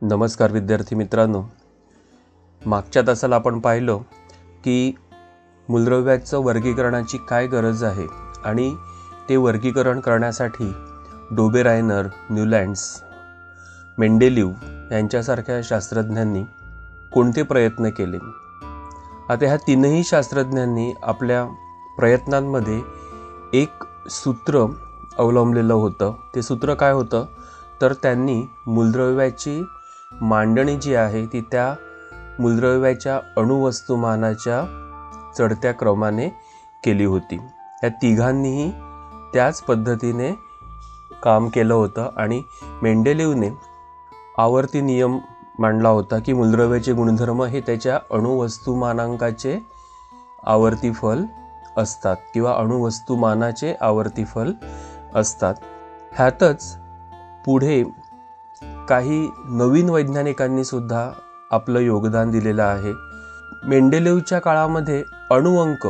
नमस्कार विद्यार्थी मित्रांनो, मागच्या तासाला आपण पाहिलं की मूलद्रव्याचं वर्गीकरणाची काय गरज आहे आणि ते वर्गीकरण करण्यासाठी डोबेरायनर, न्यूलँड्स, मेंडेलीव यांच्यासारख्या शास्त्रज्ञांनी कोणते प्रयत्न केले. आता ह्या तीनही शास्त्रज्ञांनी आपल्या प्रयत्नांमध्ये एक सूत्र अवलंबलेलं होतं. ते सूत्र काय होतं तर त्यांनी मूलद्रव्याची मांडणी जी आहे ती त्या मूलद्रव्याच्या अणुवस्तुमानाच्या चढत्या क्रमाने केली होती. या तिघांनीही त्याच पद्धतीने काम केलं होतं आणि मेंडेलीवने आवर्ती नियम मांडला होता की मूलद्रव्याचे गुणधर्म हे त्याच्या अणुवस्तुमानांकाचे आवर्तीफल असतात किंवा अणुवस्तुमानाचे आवर्तीफल असतात. ह्यातच पुढे काही नवीन वैज्ञानिकांनी सुद्धा आपलं योगदान दिलेलं आहे. मेंडेलीवच्या काळामध्ये अणुअंक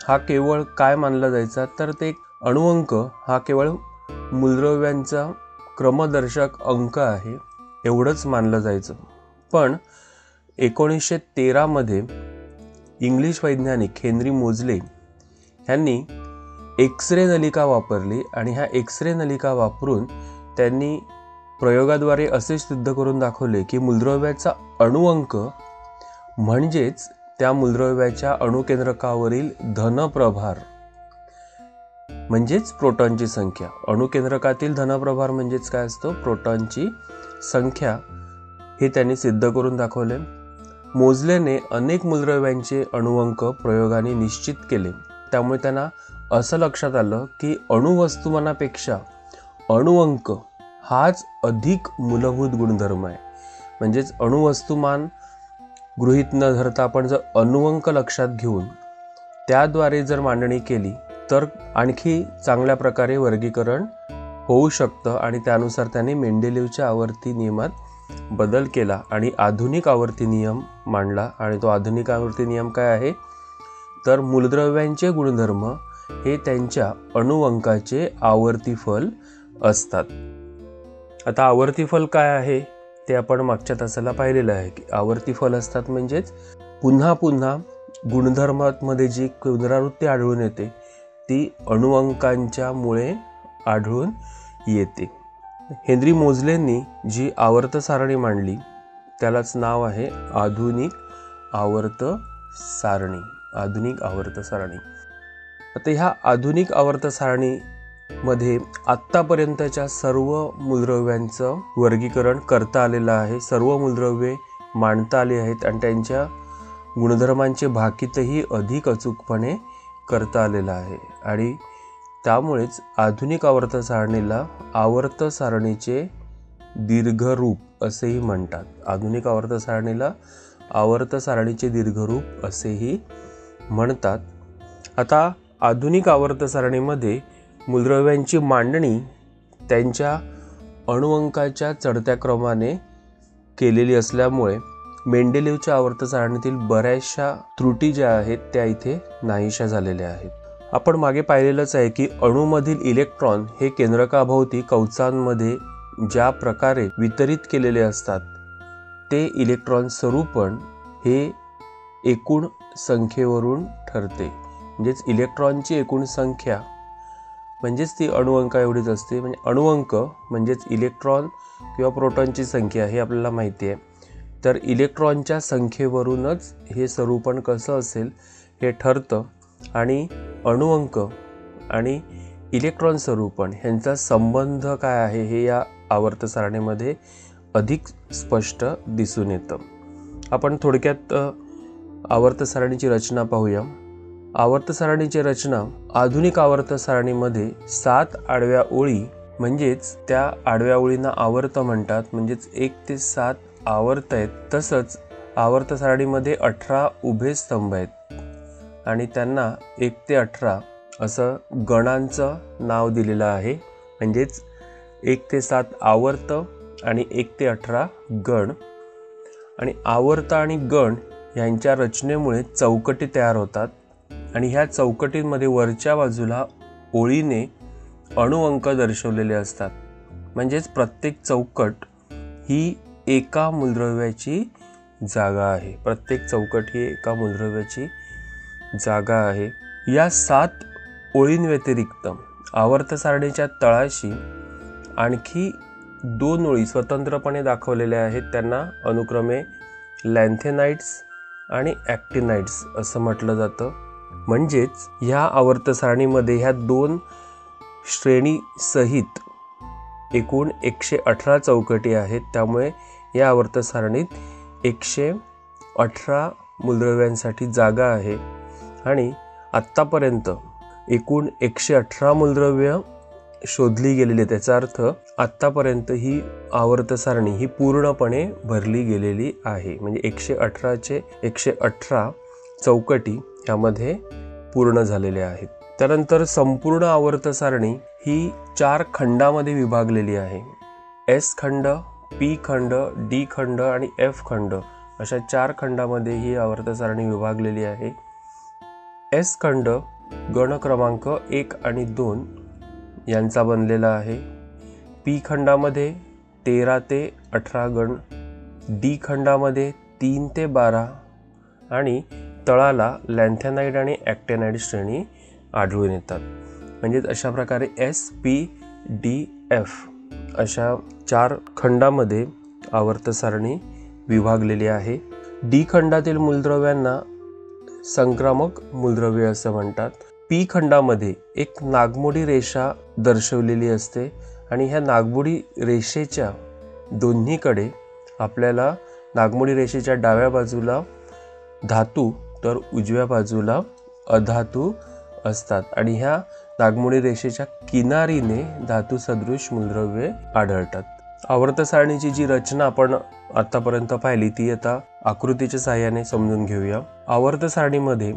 हा केवळ काय मानला जायचा तर ते अणुअंक हा केवळ मूलद्रव्यांचा क्रमदर्शक अंक आहे एवढंच मानलं जायचं. पण 1913 मध्ये इंग्लिश वैज्ञानिक हेनरी मोझले यांनी एक्स-रे नलिका वापरली आणि ह्या एक्स-रे नलिका वापरून त्यांनी प्रयोगाद्वारे असे सिद्ध करून दाखवले की मूलद्रव्याचा अणुअंक म्हणजेच त्या मूलद्रव्याच्या अणुकेंद्रकावरील धनप्रभार म्हणजेच प्रोटॉनची संख्या. अणुकेंद्रकातील धनप्रभार म्हणजेच काय असतं, प्रोटॉनची संख्या, हे त्यांनी सिद्ध करून दाखवले. मोझलेने अनेक मूलद्रव्यांचे अणुअंक प्रयोगाने निश्चित केले. त्यामुळे त्यांना असं लक्षात आलं की अणुवस्तुमानापेक्षा अणुअंक हाच अधिक मूलभूत गुणधर्म आहे. म्हणजेच अणुवस्तुमान गृहीत न धरता आपण जर अणुअंक लक्षात घेऊन त्याद्वारे जर मांडणी केली तर आणखी चांगल्या प्रकारे वर्गीकरण होऊ शकतं. आणि त्यानुसार त्यांनी मेंडेलीवच्या आवर्ती नियमात बदल केला आणि आधुनिक आवर्ती नियम मांडला. आणि तो आधुनिक आवर्ती नियम काय आहे तर मूलद्रव्यांचे गुणधर्म हे त्यांच्या अणुअंकाचे आवर्तीफल असतात. आता आवर्तीफल काय आहे ते आपण मागच्या तासाला पाहिलेलं आहे की आवर्तीफल असतात म्हणजेच पुन्हा पुन्हा गुणधर्मांमध्ये जी पुनरावृत्ती आढळून येते ती अणुअंकांच्या मुळे आढळून येते. हेनरी मोझलेंनी जी आवर्त सारणी मांडली त्यालाच नाव आहे आधुनिक आवर्त सारणी. आधुनिक आवर्त सारणी. आता ह्या आधुनिक आवर्त सारणी मध्ये आत्तापर्यंतच्या सर्व मूलद्रव्यांचं वर्गीकरण करता आलेलं आहे. सर्व मूलद्रव्ये मांडता आली आहेत आणि त्यांच्या गुणधर्मांचे भाकीतही अधिक अचूकपणे करता आलेलं आहे. आणि त्यामुळेच आधुनिक आवर्त सारणीला आवर्त सारणीचे दीर्घरूप असेही म्हणतात. आधुनिक आवर्त सारणीला आवर्त सारणीचे दीर्घरूप असेही म्हणतात. आता आधुनिक आवर्त सारणीमध्ये मूलद्रव्यांची मांडणी त्यांच्या अणुअंकाच्या चढत्या क्रमाने केलेली असल्यामुळे मेंडेलीवच्या आवर्त सारणीतील बऱ्याचशा त्रुटी ज्या आहेत त्या इथे नाहीशा झालेल्या आहेत. आपण मागे पाहिलेलंच आहे की अणूमधील इलेक्ट्रॉन हे केंद्रकाभोवती कवचांमध्ये ज्या प्रकारे वितरित केलेले असतात ते इलेक्ट्रॉन स्वरूपण हे एकूण संख्येवरून ठरते. म्हणजेच इलेक्ट्रॉनची एकूण संख्या म्हणजेच ती अणुअंका एवढीच असते. म्हणजे अणुअंक म्हणजेच इलेक्ट्रॉन किंवा प्रोटॉनची संख्या हे आपल्याला माहिती आहे. तर इलेक्ट्रॉनच्या संख्येवरूनच हे स्वरूपण कसं असेल हे ठरतं. आणि अणुअंक आणि इलेक्ट्रॉन स्वरूपण ह्यांचा संबंध काय आहे हे या आवर्त सारणीमध्ये अधिक स्पष्ट दिसून येतं. आपण थोडक्यात आवर्त सारणीची रचना पाहूया. आवर्त सारणीची रचना आधुनिक आवर्त सारणीमध्ये 7 आडव्या ओळी म्हणजेच त्या आडव्या ओळींना आवर्त म्हणतात. म्हणजेच 1 ते 7 आवर्त आहेत. तसंच आवर्त सारणीमध्ये 18 उभे स्तंभ आहेत आणि त्यांना 1 ते 18 असं गणांचं नाव दिलेलं आहे. म्हणजेच 1 ते 7 आवर्त आणि 1 ते 18 गण. आणि आवर्त आणि गण यांच्या रचनेमुळे चौकटी तयार होतात आणि ह्या चौकटींमध्ये वरच्या बाजूला ओळीने अणुअंक दर्शवलेले असतात. म्हणजेच प्रत्येक चौकट ही एका मूलद्रव्याची जागा आहे. प्रत्येक चौकट ही एका मूलद्रव्याची जागा आहे. या 7 ओळींव्यतिरिक्त आवर्त सारणीच्या तळाशी आणखी 2 ओळी स्वतंत्रपणे दाखवलेल्या आहेत. त्यांना अनुक्रमे लॅन्थेनाइड्स आणि ॲक्टिनाइड्स असं म्हटलं जातं. म्हणजेच ह्या आवर्त सारणीमध्ये ह्या 2 श्रेणी सहित एकूण 118 चौकटी आहेत. त्यामुळे या आवर्त सारणीत 118 मूलद्रव्यांसाठी जागा आहे आणि आत्तापर्यंत एकूण 118 मूलद्रव्य शोधली गेलेली. त्याचा अर्थ आत्तापर्यंत ही आवर्त सारणी ही पूर्णपणे भरली गेलेली आहे. म्हणजे 118चे 118 चौकटी यामध्ये पूर्ण झालेल्या आहेत. त्यानंतर संपूर्ण आवर्त सारणी ही 4 खंडामध्ये विभागलेली आहे. एस खंड, पी खंड, डी खंड आणि एफ खंड अशा 4 खंडामध्ये ही आवर्त सारणी विभागलेली आहे. एस खंड गण क्रमांक 1 आणि 2 यांचा बनलेला आहे. पी खंडामध्ये 13 ते 18 गण, डी खंडामध्ये 3 ते 12 आणि तळाला लॅन्थेनाइड आणि ॲक्टिनाइड श्रेणी आढळून येतात. म्हणजेच अशा प्रकारे एस, पी, डी, एफ अशा 4 खंडामध्ये आवर्त सारणी विभागलेली आहे. डी खंडातील मूलद्रव्यांना संक्रामक मूलद्रव्ये असं म्हणतात. पी खंडामध्ये एक नागमोडी रेषा दर्शवलेली असते आणि ह्या नागमोडी रेषेच्या दोन्हीकडे आपल्याला नागमोडी रेषेच्या डाव्या बाजूला धातू तर उजव्या बाजूला अधातू असतात आणि ह्या नागमोडी रेषेच्या किनारीने धातू सदृश मूलद्रव्ये आढळतात. आवर्त सारणीची जी रचना आपण आतापर्यंत पाहिली ती आता आकृतीच्या सहाय्याने समजून घेऊया. आवर्त सारणीमध्ये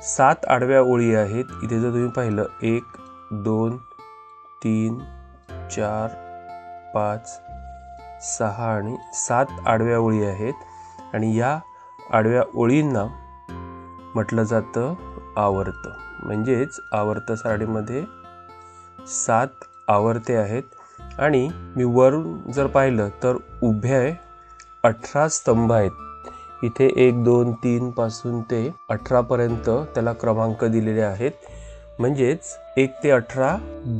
7 आडव्या ओळी आहेत. इथे जर तुम्ही पाहिलं 1, 2, 3, 4, 5, 6 आणि 7 आडव्या ओळी आहेत आणि या आडव्या ओळींना म्हटलं जातं आवर्त. म्हणजेच आवर्त सारणीमध्ये 7 आवर्ते आहेत आणि मी वरून जर पाहिलं तर उभ्या 18 स्तंभ आहेत. इथे 1, 2, 3 पासून ते 18 पर्यंत त्याला क्रमांक दिलेले आहेत. म्हणजेच 1 ते 18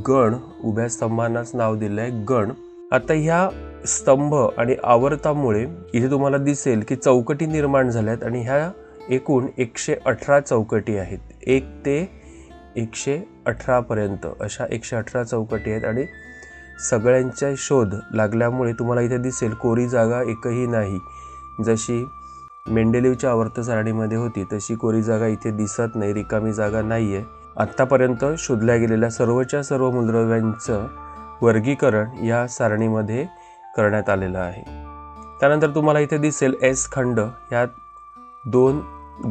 गण, उभ्या स्तंभांनाच नाव दिलं आहे गण. आता ह्या स्तंभ आणि आवर्तामुळे इथे तुम्हाला दिसेल की चौकटी निर्माण झाल्यात आणि ह्या एकूण 118 चौकटी आहेत. 1 ते 118 पर्यंत अशा 118 चौकटी आहेत आणि सगळ्यांचा शोध लागल्यामुळे तुम्हाला इथे दिसेल कोरी जागा एकही नाही. जशी मेंडेलिव्हच्या आवर्त सारणीमध्ये होती तशी कोरी जागा इथे दिसत नाही, रिकामी जागा नाही आहे. आत्तापर्यंत शोधल्या गेलेल्या सर्वच्या सर्व मूलद्रव्यांचं वर्गीकरण या सारणीमध्ये करण्यात आलेलं आहे. त्यानंतर तुम्हाला इथे दिसेल एस खंड ह्या 2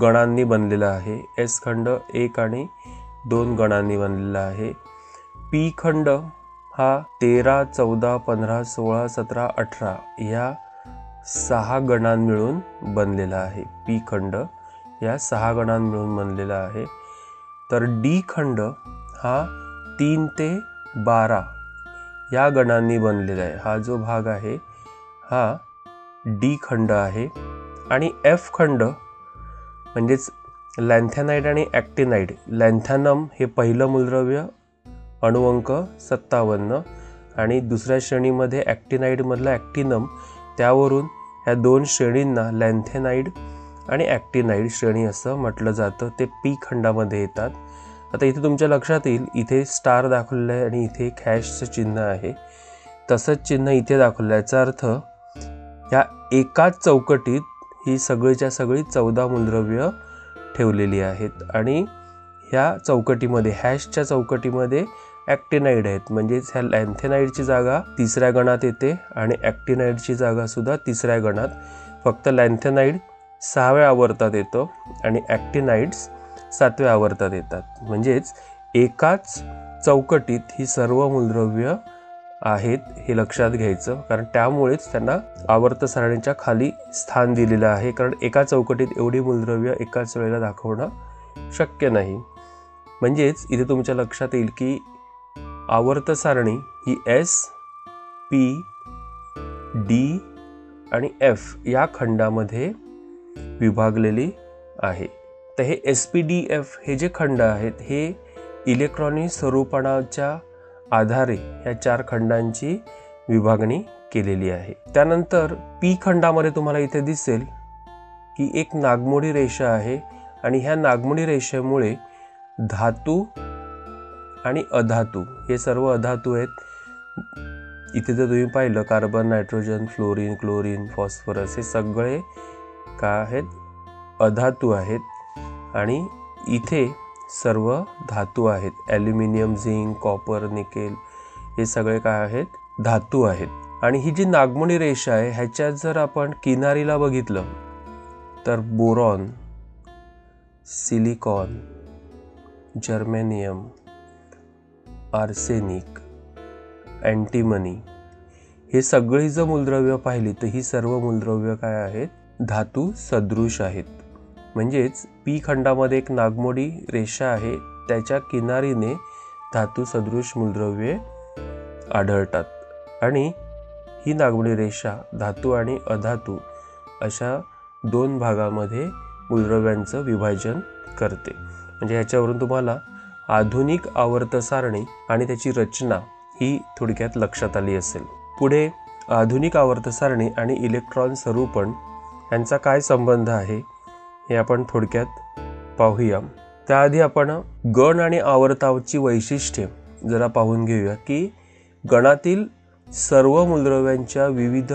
गणांनी बनलेला आहे. एस खंड 1 आणि 2 गणांनी बनलेला आहे. पी खंड हा 13, 14, 15, 16, 17, 18 ह्या 6 गणां मिळून बनलेला आहे. पी खंड या 6 गणां मिळून बनलेला आहे. तर डी खंड हा 3 ते 12 या गणांनी बनलेला आहे. हा जो भाग आहे हा डी खंड आहे. आणि एफ खंड म्हणजेच लॅन्थेनाइड आणि ॲक्टिनाइड. लॅन्थॅनम हे पहिलं मूलद्रव्य, अणुअंक 57 आणि दुसऱ्या श्रेणीमध्ये ॲक्टिनाइडमधला ॲक्टिनम. त्यावरून ह्या 2 श्रेणींना लॅन्थेनाइड आणि ॲक्टिनाइड श्रेणी असं म्हटलं जातं. ते पी खंडामध्ये येतात. आता इथे तुमच्या लक्षात येईल इथे स्टार दाखवलेलं आहे आणि इथे एक हॅशचं चिन्ह आहे. तसंच चिन्ह इथे दाखवलं आहे. याचा अर्थ ह्या एकाच चौकटीत ही सगळीच्या सगळी 14 मूलद्रव्य ठेवलेली आहेत आणि ह्या चौकटीमध्ये हॅशच्या चौकटीमध्ये ॲक्टिनाइड आहेत. म्हणजेच ह्या लॅन्थेनाइडची जागा 3ऱ्या गणात येते आणि ॲक्टिनाइडची जागा सुद्धा 3ऱ्या गणात. फक्त लॅन्थेनाइड 6व्या आवर्तात येतं आणि ॲक्टिनाइड्स 7व्या आवर्तात येतात. म्हणजेच एकाच चौकटीत ही सर्व मूलद्रव्य आहेत हे लक्षात घ्यायचं, कारण त्यामुळेच त्यांना आवर्त सारणीच्या खाली स्थान दिलेलं आहे. कारण एका चौकटीत एवढी मूलद्रव्य एकाच वेळेला दाखवणं शक्य नाही. म्हणजेच इथे तुमच्या लक्षात येईल की आवर्त सारणी ही एस, पी, डी आणि एफ या खंडामध्ये विभागलेली आहे. तर हे SPDF हे जे खंड आहेत हे इलेक्ट्रॉनिक स्वरूपणाच्या आधारे या 4 खंडांची विभागणी केलेली आहे. त्यानंतर P खंडामध्ये तुम्हाला इथे दिसेल की एक नागमोडी रेषा आहे आणि ह्या नागमोडी रेषेमुळे धातू आणि अधातू हे सर्व अधातू आहेत. इथे जर तुम्ही पाहिलं carbon, nitrogen, fluorine, chlorine, phosphorus हे सगळे काय आहेत? अधातू आहेत आणि इथे सर्व धातू आहेत. ॲल्युमिनियम, झिंक, कॉपर, निकेल हे सगळे काय आहेत? धातू आहेत. आणि ही जी नागमोडी रेषा आहे ह्याच्यात जर आपण किनारीला बघितलं तर boron, silicon, germanium, arsenic, antimony हे सगळी जर मूलद्रव्य पाहिली तर ही सर्व मूलद्रव्य काय आहेत? धातू सदृश आहेत. म्हणजेच P खंडामध्ये एक नागमोडी रेषा आहे, त्याच्या किनारीने धातू सदृश मूलद्रव्ये आढळतात आणि ही नागमोडी रेषा धातू आणि अधातू अशा 2 भागामध्ये मूलद्रव्यांचं विभाजन करते. म्हणजे ह्याच्यावरून तुम्हाला आधुनिक आवर्त सारणी आणि त्याची रचना ही थोडक्यात लक्षात आली असेल. पुढे आधुनिक आवर्त सारणी आणि इलेक्ट्रॉन स्वरूपण यांचा काय संबंध आहे हे आपण थोडक्यात पाहूया. त्याआधी आपण गण आणि आवर्ताची वैशिष्ट्ये जरा पाहून घेऊया की गणातील सर्व मूलद्रव्यांच्या विविध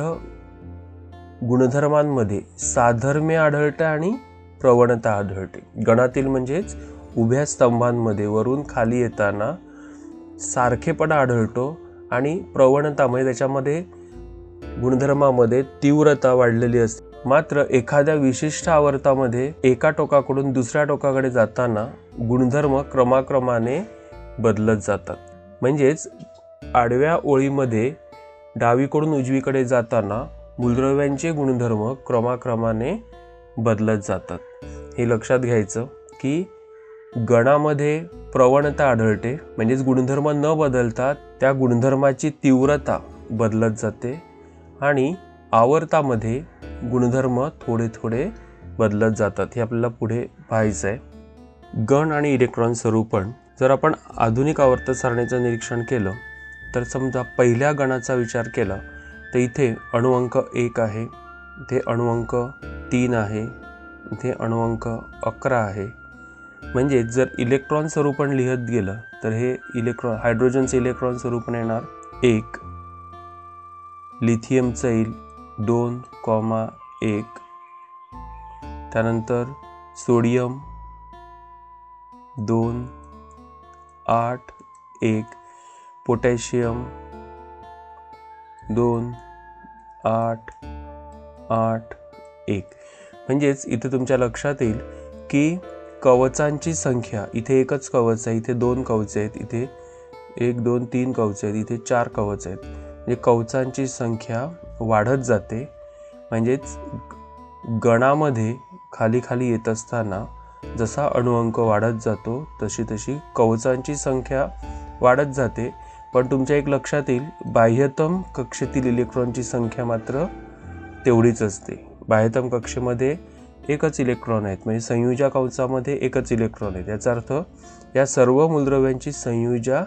गुणधर्मांमध्ये साधर्म्य आढळते आणि प्रवणता आढळते. गणातील म्हणजेच उभ्या स्तंभांमध्ये वरून खाली येताना सारखेपणा आढळतो आणि प्रवणता म्हणजे त्याच्यामध्ये गुणधर्मामध्ये तीव्रता वाढलेली असते. मात्र एखाद्या विशिष्ट आवर्तामध्ये एका टोकाकडून दुसऱ्या टोकाकडे जाताना गुणधर्म क्रमाक्रमाने बदलत जातात. म्हणजेच आडव्या ओळीमध्ये डावीकडून उजवीकडे जाताना मूलद्रव्यांचे गुणधर्म क्रमाक्रमाने बदलत जातात. हे लक्षात घ्यायचं की गणामध्ये प्रवणता आढळते म्हणजेच गुणधर्म न बदलता त्या गुणधर्माची तीव्रता बदलत जाते आणि आवर्तामध्ये गुणधर्म थोडे थोडे बदलत जातात. हे आपल्याला पुढे पाहायचं आहे. गण आणि इलेक्ट्रॉन स्वरूपण जर आपण आधुनिक आवर्त सारणीचं निरीक्षण केलं तर समजा पहिल्या गणाचा विचार केला तर इथे अणुअंक 1 आहे, इथे अणुअंक 3 आहे, इथे अणुअंक 11 आहे. म्हणजे जर इलेक्ट्रॉन स्वरूपण लिहत गेलं तर हे इलेक्ट्रॉन हायड्रोजनचं इलेक्ट्रॉन स्वरूपण येणार 1, लिथियमचं येईल 2,1, त्यानंतर सोडियम 2, 8, 1, पोटॅशियम 2, 8, 8, 1. म्हणजेच इथे तुमच्या लक्षात येईल की कवचांची संख्या इथे एकच कवच आहे, इथे 2 कवच आहेत, इथे 1, 2, 3 कवच आहेत, इथे 4 कवच आहेत. म्हणजे कवचांची संख्या वाढत जाते. म्हणजेच गणामध्ये खाली खाली येत असताना जसा अणुअंक वाढत जातो तशी तशी कवचांची संख्या वाढत जाते. पण तुमच्या एक लक्षात येईल बाह्यतम कक्षेतील इलेक्ट्रॉनची संख्या मात्र तेवढीच असते. बाह्यतम कक्षेमध्ये एकच इलेक्ट्रॉन आहेत, म्हणजे संयुजा कवचामध्ये एकच इलेक्ट्रॉन आहेत. याचा अर्थ या सर्व मूलद्रव्यांची संयुजा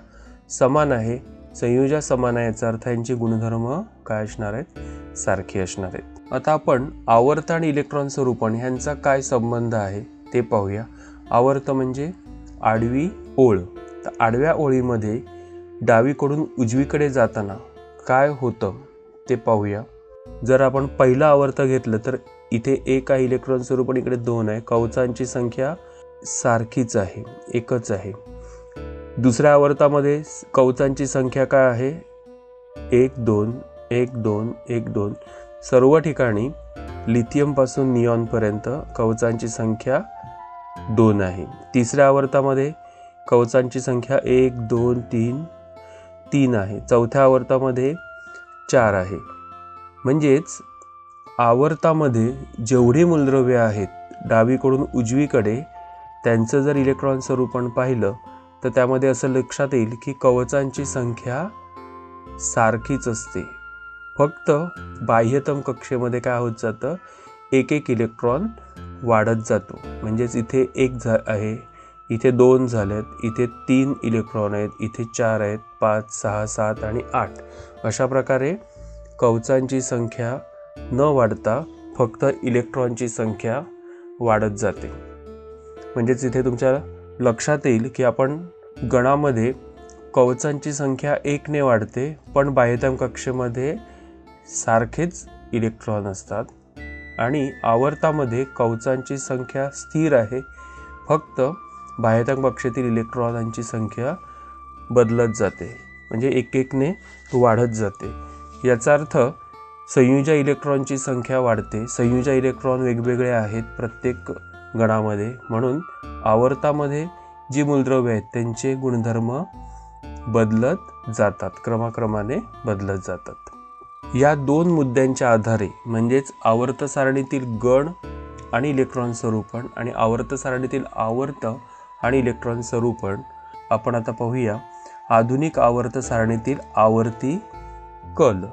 समान आहे. संयुजा समान आहे याचा अर्थ यांचे गुणधर्म काय असणार आहेत? सारखे असणार आहेत. आता आपण आवर्त आणि इलेक्ट्रॉन स्वरूपण यांचा काय संबंध आहे ते पाहूया. आवर्त म्हणजे आडवी ओळ. तर आडव्या ओळीमध्ये डावीकडून उजवीकडे जाताना काय होतं ते पाहूया. जर आपण पहिलं आवर्त घेतलं तर इथे 1 आहे इलेक्ट्रॉन स्वरूपण, इकडे 2 आहे. कवचांची संख्या सारखीच आहे, एकच आहे. दुसऱ्या आवर्तामध्ये कवचांची संख्या काय आहे? 1, 2, 1, 2, 1, 2. सर्व ठिकाणी लिथियमपासून निऑनपर्यंत कवचांची संख्या 2 आहे. तिसऱ्या आवर्तामध्ये कवचांची संख्या 1, 2, 3 आहे. चौथ्या आवर्तामध्ये 4 आहे. म्हणजेच आवर्तामध्ये जेवढी मूलद्रव्ये आहेत डावीकडून उजवीकडे त्यांचं जर इलेक्ट्रॉन स्वरूपण पाहिलं तर त्यामध्ये असं लक्षात येईल की कवचांची संख्या सारखीच असते. फक्त बाह्यतम कक्षेमध्ये काय होत जातं, एक एक इलेक्ट्रॉन वाढत जातो. म्हणजेच इथे 1 आहे, इथे 2 झालेत, इथे 3 इलेक्ट्रॉन आहेत, इथे 4 आहेत, 5, 6, 7 आणि 8. अशा प्रकारे कवचांची संख्या न वाढता फक्त इलेक्ट्रॉनची संख्या वाढत जाते. म्हणजेच इथे तुमच्या लक्षात येईल की आपण गणामध्ये कवचांची संख्या 1 ने वाढते, पण बाह्यतम कक्षेमध्ये सारखेच इलेक्ट्रॉन असतात. आणि आवर्तामध्ये कवचांची संख्या स्थिर आहे, फक्त बाह्यतम कक्षेतील इलेक्ट्रॉनांची संख्या बदलत जाते, म्हणजे 1 ने वाढत जाते. याचा अर्थ संयुजा इलेक्ट्रॉनची संख्या वाढते. संयुजा इलेक्ट्रॉन वेगवेगळे आहेत प्रत्येक गणामध्ये, म्हणून आवर्तामध्ये जी मूलद्रव्ये आहेत त्यांचे गुणधर्म बदलत जातात, क्रमाक्रमाने बदलत जातात. या 2 मुद्द्यांच्या आधारे म्हणजेच आवर्त सारणीतील गण आणि इलेक्ट्रॉन स्वरूपण आणि आवर्त सारणीतील आवर्त आणि इलेक्ट्रॉन स्वरूपण आपण आता पाहूया आधुनिक आवर्त सारणीतील आवर्ती कल.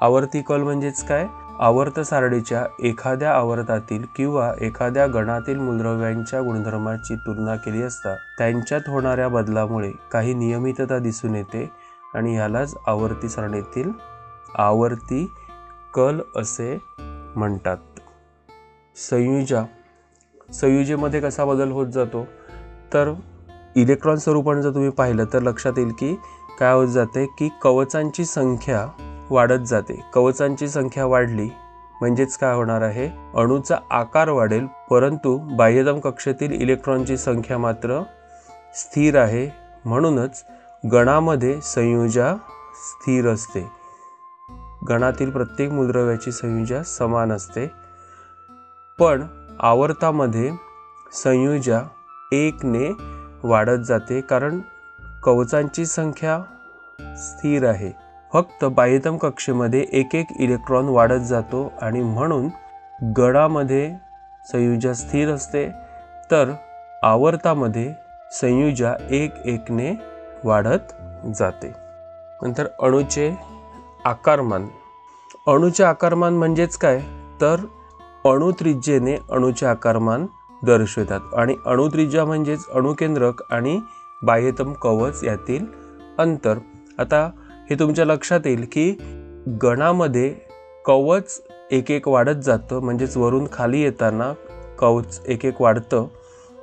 आवर्ती कल म्हणजेच काय, आवर्त सारणीच्या एखाद्या आवर्तातील किंवा एखाद्या गणातील मूलद्रव्यांच्या गुणधर्माची तुलना केली असता त्यांच्यात होणाऱ्या बदलामुळे काही नियमितता दिसून येते आणि ह्यालाच आवर्ती सारणीतील आवर्ती कल असे म्हणतात. संयुजेमध्ये कसा बदल होत जातो, तर इलेक्ट्रॉन स्वरूपण जर तुम्ही पाहिलं तर लक्षात येईल की काय होत जाते की कवचांची संख्या वाढत जाते. कवचांची संख्या वाढली म्हणजेच काय होणार आहे, अणूचा आकार वाढेल, परंतु बाह्यतम कक्षेतील इलेक्ट्रॉनची संख्या मात्र स्थिर आहे. म्हणूनच गणामध्ये संयुजा स्थिर असते. गणातील प्रत्येक मूलद्रव्याची संयुजा समान असते, पण आवर्तामध्ये संयुजा 1 ने वाढत जाते, कारण कवचांची संख्या स्थिर आहे. फक्त बाह्यतम कक्षेमध्ये एक इलेक्ट्रॉन वाढत जातो आणि म्हणून गणामध्ये संयुजा स्थिर असते, तर आवर्तामध्ये संयुजा 1 ने वाढत जाते. नंतर अणूचे आकारमान. अणूचे आकारमान म्हणजेच काय, तर अणुत्रिज्येने अणूचे आकारमान दर्शवतात आणि अणुत्रिज्या म्हणजेच अणुकेंद्रक आणि बाह्यतम कवच यातील अंतर. आता हे तुमच्या लक्षात येईल की गणामध्ये कवच 1 वाढत जातं, म्हणजेच वरून खाली येताना कवच 1 वाढतं,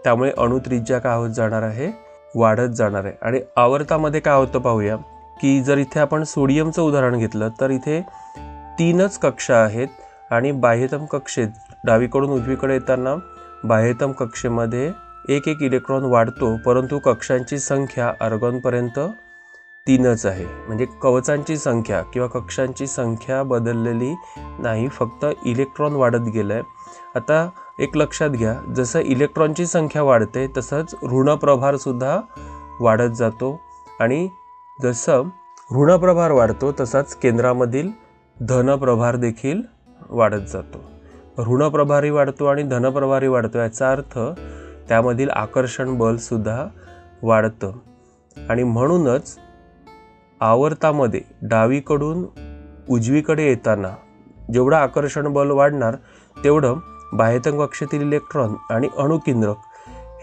त्यामुळे अणुत्रिज्या काय होत जाणार आहे, वाढत जाणार आहे. आणि आवर्तामध्ये काय होतं पाहूया की जर इथे आपण सोडियमचं उदाहरण घेतलं तर इथे 3च कक्षा आहेत आणि बाह्यतम कक्षेत डावीकडून उजवीकडे येताना बाह्यतम कक्षेमध्ये एक इलेक्ट्रॉन वाढतो, परंतु कक्षांची संख्या आर्गॉनपर्यंत 3च आहे. म्हणजे कवचांची संख्या किंवा कक्षांची संख्या बदललेली नाही, फक्त इलेक्ट्रॉन वाढत गेलंय. आता एक लक्षात घ्या, जसं इलेक्ट्रॉनची संख्या वाढते तसंच ऋणप्रभार सुद्धा वाढत जातो आणि जसं ऋणप्रभार वाढतो तसाच केंद्रामधील धनप्रभार देखील वाढत जातो. ऋणप्रभारही वाढतो आणि धनप्रभारही वाढतो, याचा अर्थ त्यामधील आकर्षण बल सुद्धा वाढतं. आणि म्हणूनच आवर्तामध्ये डावीकडून उजवीकडे येताना जेवढं आकर्षण बल वाढणार तेवढं बाह्यतम कक्षेतील इलेक्ट्रॉन आणि अणुकेंद्रक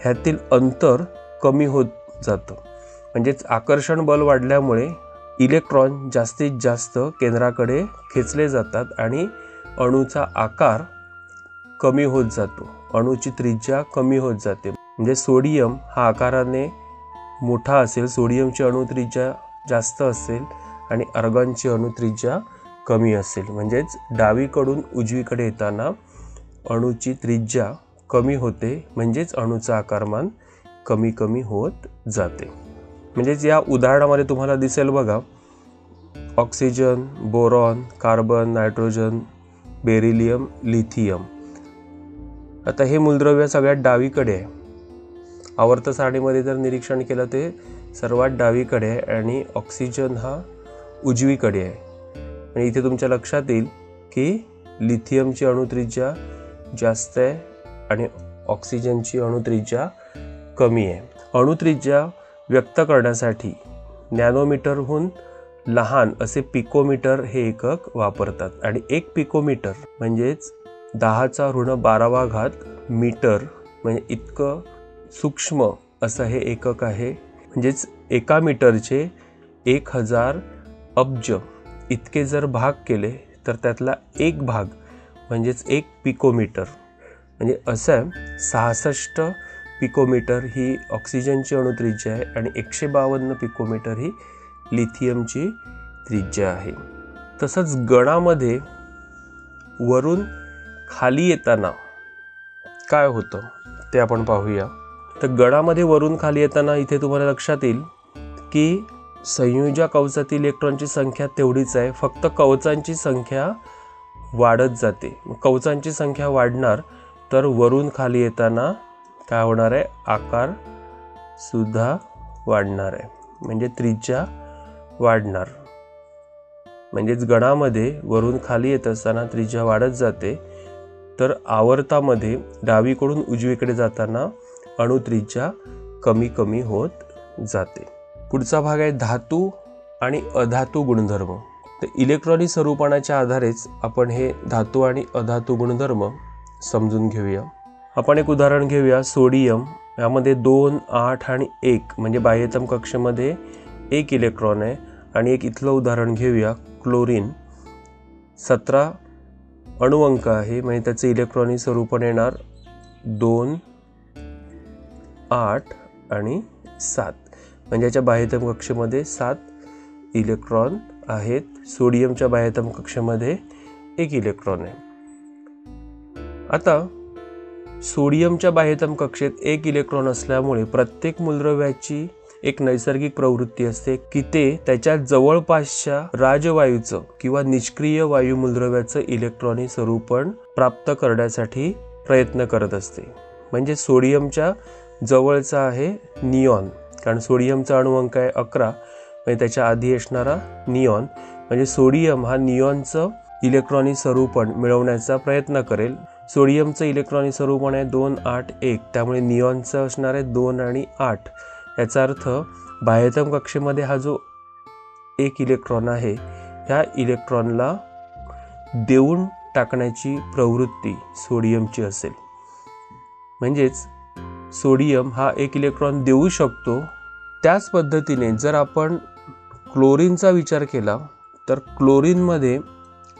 ह्यातील अंतर कमी होत जातं. म्हणजेच आकर्षण बल वाढल्यामुळे इलेक्ट्रॉन जास्तीत जास्त केंद्राकडे खेचले जातात आणि अणूचा आकार कमी होत जातो, अणूची त्रिज्या कमी होत जाते. म्हणजे सोडियम हा आकाराने मोठा असेल, सोडियमची अणुत्रिज्या जास्त असेल आणि आर्गॉनची अणुत्रिज्या कमी असेल. म्हणजेच डावीकडून उजवीकडे येताना अणूची त्रिज्या कमी होते, म्हणजेच अणूचं आकारमान कमी कमी होत जाते. म्हणजेच या उदाहरणामध्ये तुम्हाला दिसेल बघा, oxygen, boron, carbon, nitrogen, beryllium, lithium. आता हे मूलद्रव्य सगळ्यात डावीकडे आहे. आवर्त सारणीमध्ये जर निरीक्षण केलं ते सर्वात डावीकडे आहे आणि ऑक्सिजन हा उजवीकडे आहे. आणि इथे तुमच्या लक्षात येईल की लिथियमची अणुत्रिज्या जास्त आहे आणि ऑक्सिजनची अणुत्रिज्या कमी आहे. अणुत्रिज्या व्यक्त करण्यासाठी नॅनोमीटरहून लहान असे पिकोमीटर हे एकक वापरतात आणि 1 पिकोमीटर म्हणजेच 10⁻12 मीटर म्हणजे इतकं सूक्ष्म असं हे एकक आहे. म्हणजेच एका मीटरचे 1000 अब्ज इतके जर भाग केले तर त्यातला एक भाग म्हणजेच 1 पिकोमीटर. म्हणजे असं 66 पिकोमीटर ही ऑक्सिजनची अणुत्रिज्या आहे आणि 152 पिकोमीटर ही लिथियमची त्रिज्या आहे. तसंच गणामध्ये वरून खाली येताना काय होतं ते आपण पाहूया. तर गणामध्ये वरून खाली येताना इथे तुम्हाला लक्षात येईल की संयोजा कवचातील इलेक्ट्रॉनची संख्या तेवढीच आहे, फक्त कवचांची संख्या वाढत जाते. कवचांची संख्या वाढणार तर वरून खाली येताना काय होणार आहे, आकार सुद्धा वाढणार आहे, म्हणजे त्रिज्या वाढणार. म्हणजेच गणामध्ये वरून खाली येत असताना त्रिज्या वाढत जाते, तर आवर्तामध्ये डावीकडून उजवीकडे जाताना अणुत्रिज्या कमी कमी होत जाते. पुढचा भाग आहे धातू आणि अधातू गुणधर्म. तर इलेक्ट्रॉनिक स्वरूपाच्या आधारेच आपण हे धातू आणि अधातू गुणधर्म समजून घेऊया. आपण एक उदाहरण घेऊया. सोडियम यामध्ये 2, 8 आणि 1 म्हणजे बाह्यतम कक्षेमध्ये 1 इलेक्ट्रॉन आहे. आणि एक इथलं उदाहरण घेऊया. क्लोरीन 17 अणुअंक आहे, म्हणजे त्याचे इलेक्ट्रॉनिक स्वरूपण येणार 2, 8 आणि 7. म्हणजे याच्या बाह्यतम कक्षेमध्ये 7 इलेक्ट्रॉन आहेत. सोडियमच्या बाह्यतम कक्षेमध्ये 1 इलेक्ट्रॉन आहे. आता सोडियमच्या बाह्यतम कक्षेत 1 इलेक्ट्रॉन असल्यामुळे प्रत्येक मूलद्रव्याची एक नैसर्गिक प्रवृत्ती असते की ते त्याच्या जवळपासच्या राजवायूचं किंवा निष्क्रिय वायू मूलद्रव्याचं इलेक्ट्रॉनिक स्वरूपण प्राप्त करण्यासाठी प्रयत्न करत असते. म्हणजे सोडियमच्या जवळचा आहे निऑन, कारण सोडियमचा अणुअंक आहे 11, म्हणजे त्याच्या आधी असणारा निऑन. म्हणजे सोडियम हा निऑनचं इलेक्ट्रॉनिक स्वरूपण मिळवण्याचा प्रयत्न करेल. सोडियमचं इलेक्ट्रॉनिक स्वरूपण आहे 2, 8, 1, त्यामुळे निऑनचं असणार आहे 2 आणि 8. याचा अर्थ बाह्यतम कक्षेमध्ये हा जो 1 इलेक्ट्रॉन आहे, ह्या इलेक्ट्रॉनला देऊन टाकण्याची प्रवृत्ती सोडियमची असेल. म्हणजेच सोडियम हा 1 इलेक्ट्रॉन देऊ शकतो. त्याच पद्धतीने जर आपण क्लोरीनचा विचार केला तर क्लोरीनमध्ये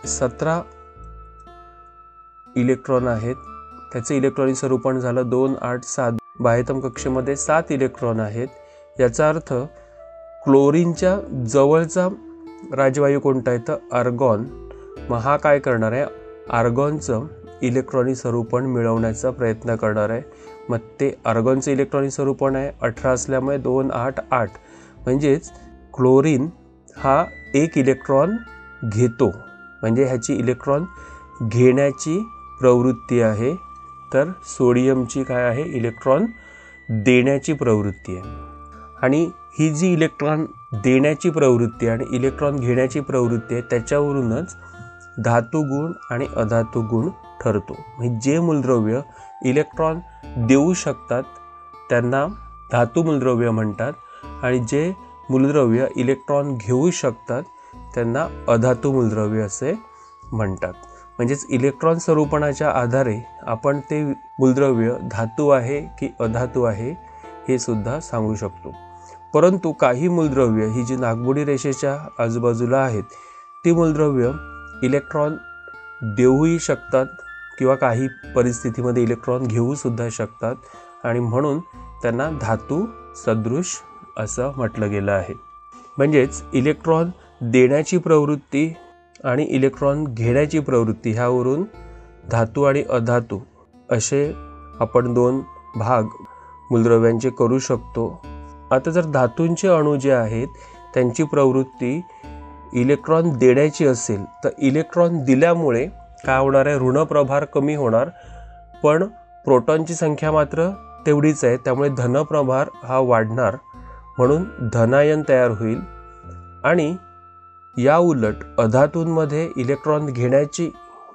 17 इलेक्ट्रॉन आहेत. त्याचे इलेक्ट्रॉनिक स्वरूपण झालं 2, 8, 7. बाह्यतम कक्षेमध्ये 7 इलेक्ट्रॉन आहेत. याचा अर्थ क्लोरीनच्या जवळचा राजवायू कोणता आहे तर आर्गॉन. मग हा काय करणार आहे, आर्गॉनचं इलेक्ट्रॉनिक स्वरूपण मिळवण्याचा प्रयत्न करणार आहे. मग ते आर्गॉनचं इलेक्ट्रॉनिक स्वरूपण आहे 18 असल्यामुळे 2, 8, 8. म्हणजेच क्लोरीन हा 1 इलेक्ट्रॉन घेतो, म्हणजे ह्याची इलेक्ट्रॉन घेण्याची प्रवृत्ती आहे. तर सोडियमची काय आहे, इलेक्ट्रॉन देण्याची प्रवृत्ती आहे. आणि ही जी इलेक्ट्रॉन देण्याची प्रवृत्ती आणि इलेक्ट्रॉन घेण्याची प्रवृत्ती आहे त्याच्यावरूनच धातू गुण आणि अधातू गुण ठरतो. म्हणजे जे मूलद्रव्य इलेक्ट्रॉन देऊ शकतात त्यांना धातू मूलद्रव्य म्हणतात आणि जे मूलद्रव्य इलेक्ट्रॉन घेऊ शकतात त्यांना अधातू मूलद्रव्य असे म्हणतात. म्हणजेच इलेक्ट्रॉन स्वरूपणाच्या आधारे आपण ते मूलद्रव्य धातू आहे की अधातू आहे हे सुद्धा सांगू शकतो. परंतु काही मूलद्रव्य ही जी नागमोडी रेषेच्या आजूबाजूला आहेत ती मूलद्रव्य इलेक्ट्रॉन देऊही शकतात किंवा काही परिस्थितीमध्ये इलेक्ट्रॉन घेऊ सुद्धा शकतात आणि म्हणून त्यांना धातू सदृश असं म्हटलं गेलं आहे. म्हणजेच इलेक्ट्रॉन देण्याची प्रवृत्ती आणि इलेक्ट्रॉन घेण्याची प्रवृत्ती ह्यावरून धातू आणि अधातू असे आपण 2 भाग मूलद्रव्यांचे करू शकतो. आता जर धातूंचे अणू जे आहेत त्यांची प्रवृत्ती इलेक्ट्रॉन देण्याची असेल तर इलेक्ट्रॉन दिल्यामुळे काय होणार आहे, ऋणप्रभार कमी होणार, पण प्रोटॉनची संख्या मात्र तेवढीच आहे, त्यामुळे धनप्रभार हा वाढणार, म्हणून धनायन तयार होईल. आणि या उलट अधातूंमध्ये इलेक्ट्रॉन घेण्याची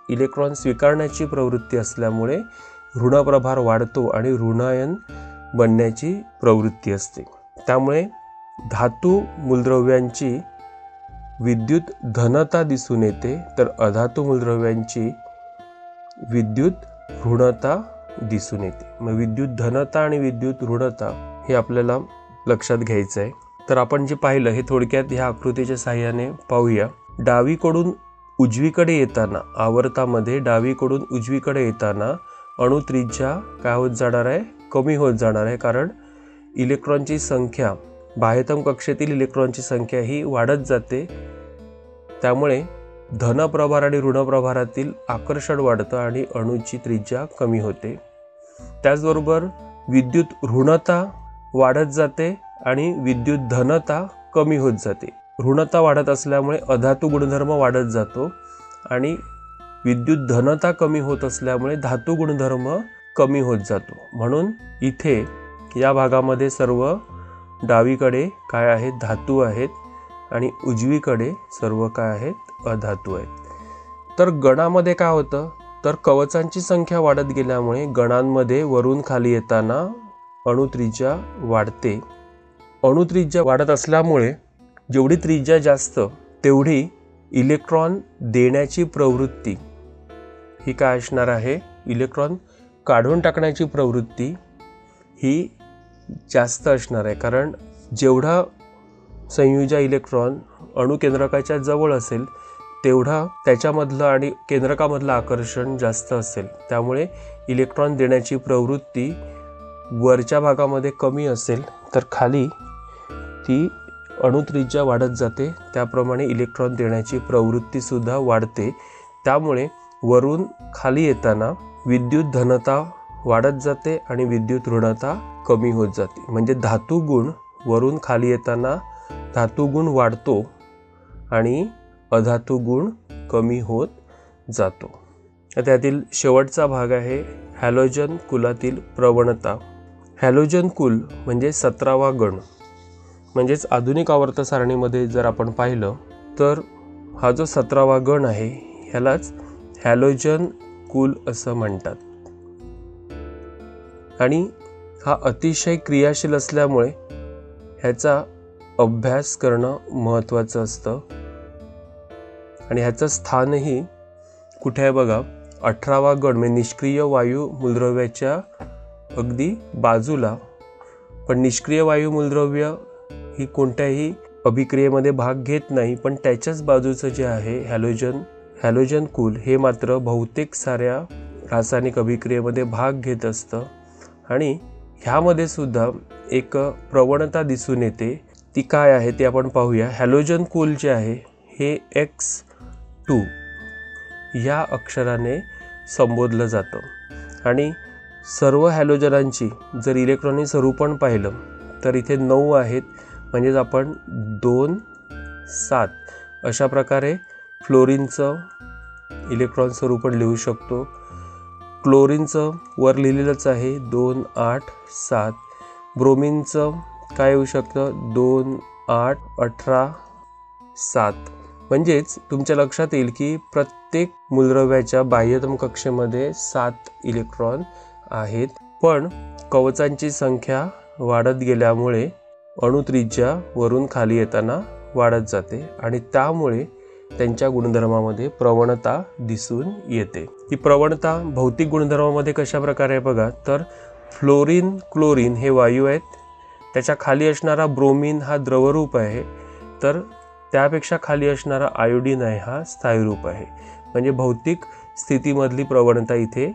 इलेक्ट्रॉन स्वीकारण्याची प्रवृत्ती असल्यामुळे ऋणप्रभार वाढतो आणि ऋणायन बनण्याची प्रवृत्ती असते. त्यामुळे धातू मूलद्रव्यांची विद्युत धनता दिसून येते, तर अधातू मूलद्रव्यांची विद्युत ऋणता दिसून येते. मग विद्युत धनता आणि विद्युत ऋणता हे आपल्याला लक्षात घ्यायचं आहे. तर आपण जे पाहिलं हे थोडक्यात ह्या आकृतीच्या साहाय्याने पाहूया. डावीकडून उजवीकडे येताना, आवर्तामध्ये डावीकडून उजवीकडे येताना अणुत्रिज्या काय होत जाणार आहे, कमी होत जाणार आहे. कारण इलेक्ट्रॉनची संख्या, बाह्यतम कक्षेतील इलेक्ट्रॉनची संख्या ही वाढत जाते. त्यामुळे धन प्रभार आणि ऋण प्रभारातील आकर्षण वाढतं आणि अणूची त्रिज्या कमी होते. त्याचबरोबर विद्युत ऋणता वाढत जाते आणि विद्युत धनता कमी होत जाते. ऋणता वाढत असल्यामुळे अधातू गुणधर्म वाढत जातो आणि विद्युत धनता कमी होत असल्यामुळे धातू गुणधर्म कमी होत जातो. म्हणून इथे या भागामध्ये सर्व डावीकडे काय आहेत, धातू आहेत आणि उजवीकडे सर्व काय आहेत, अधातू आहेत. तर गणामध्ये काय होतं, तर कवचांची संख्या वाढत गेल्यामुळे गणांमध्ये वरून खाली येताना अणुत्रिज्या वाढते. अणुत्रिज्या वाढत असल्यामुळे जेवढी त्रिज्या जास्त तेवढी इलेक्ट्रॉन देण्याची प्रवृत्ती ही काय असणार आहे, इलेक्ट्रॉन काढून टाकण्याची प्रवृत्ती ही जास्त असणार आहे. कारण जेवढा संयुजा इलेक्ट्रॉन अणुकेंद्रकाच्या जवळ असेल तेवढा त्याच्यामधलं आणि केंद्रकामधलं आकर्षण जास्त असेल. त्यामुळे इलेक्ट्रॉन देण्याची प्रवृत्ती वरच्या भागामध्ये कमी असेल तर खाली ती अणुत्रिज्या वाढत जाते. त्याप्रमाणे इलेक्ट्रॉन देण्याची प्रवृत्तीसुद्धा वाढते. त्यामुळे वरून खाली येताना विद्युत धनता वाढत जाते आणि विद्युत ऋणता कमी होत जाते. म्हणजे धातू गुण वरून खाली येताना धातू गुण वाढतो आणि अधातू गुण कमी होत जातो. त्यातील शेवटचा भाग आहे हॅलोजन कुलातील प्रवणता. हॅलोजन कुल म्हणजे 17वा गण. म्हणजेच आधुनिक आवर्त सारणीमध्ये जर आपण पाहिलं तर हा जो 17वा गण आहे ह्यालाच हॅलोजन कुल असं म्हणतात. आणि हा अतिशय क्रियाशील असल्यामुळे ह्याचा अभ्यास करणं महत्त्वाचं असतं. आणि ह्याचं स्थानही कुठे आहे बघा, 18वा गण म्हणजे निष्क्रिय वायू मूलद्रव्याच्या अगदी बाजूला. पण निष्क्रिय वायू मूलद्रव्य ही कोणत्याही अभिक्रियेमध्ये भाग घेत नाही, पण त्याच्याच बाजूचं जे आहे हॅलोजन कुल हे मात्र बहुतेक साऱ्या रासायनिक अभिक्रियेमध्ये भाग घेत असतं. आणि ह्यामध्ये सुद्धा एक प्रवणता दिसून येते. ती काय आहे ते आपण पाहूया. हॅलोजन कुल जे आहे हे X2 या अक्षराने संबोधलं जातं. आणि सर्व हॅलोजनांची जर इलेक्ट्रॉनिक स्वरूपण पाहिलं तर इथे 9 आहेत. म्हणजेच आपण 2, 7 अशा प्रकारे फ्लोरीनचं इलेक्ट्रॉन स्वरूपण लिहू शकतो. क्लोरीनचं वर लिहिलेलंच आहे 2, 8, 7. ब्रोमिनचं काय येऊ शकतं 2, 8, 18, 7. म्हणजेच तुमच्या लक्षात येईल की प्रत्येक मूलद्रव्याच्या बाह्यतम कक्षेमध्ये 7 इलेक्ट्रॉन आहेत. पण कवचांची संख्या वाढत गेल्यामुळे अणुत्रिज्या वरून खाली येताना वाढत जाते आणि त्यामुळे त्यांच्या गुणधर्मामध्ये प्रवणता दिसून येते. ही प्रवणता भौतिक गुणधर्मामध्ये कशा प्रकारे आहे बघा, तर फ्लोरीन क्लोरीन हे वायू आहेत. त्याच्या खाली असणारा ब्रोमीन हा द्रवरूप आहे, तर त्यापेक्षा खाली असणारा आयोडीन आहे हा स्थायीरूप आहे. म्हणजे भौतिक स्थितीमधली प्रवणता इथे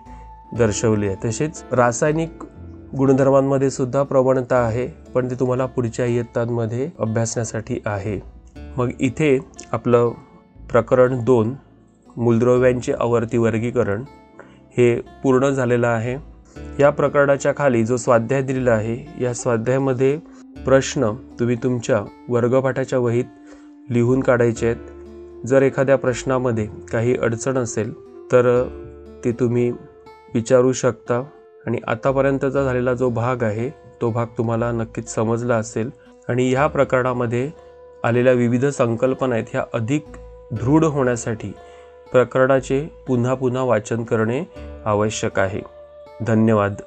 दर्शवली आहे. तसेच रासायनिक गुणधर्मांमध्ये सुद्धा प्रवणता आहे, पण ते तुम्हाला पुढच्या इयत्तांमध्ये अभ्यासण्यासाठी आहे. मग इथे आपलं प्रकरण 2 मूलद्रव्यांचे आवर्ती वर्गीकरण हे पूर्ण झालेलं आहे. या प्रकरणाच्या खाली जो स्वाध्याय दिलेला आहे या स्वाध्यायामध्ये प्रश्न तुम्ही तुमच्या वर्गपाठाच्या वहीत लिहून काढायचे आहेत. जर एखाद्या प्रश्नामध्ये काही अडचण असेल तर ते तुम्ही विचारू शकता. आणि आतापर्यंतचा झालेला जो भाग आहे तो भाग तुम्हाला नक्कीच समजला असेल. आणि ह्या प्रकरणामध्ये आलेल्या विविध संकल्पना आहेत ह्या अधिक दृढ होण्यासाठी प्रकरणाचे पुन्हा पुन्हा वाचन करणे आवश्यक आहे. धन्यवाद.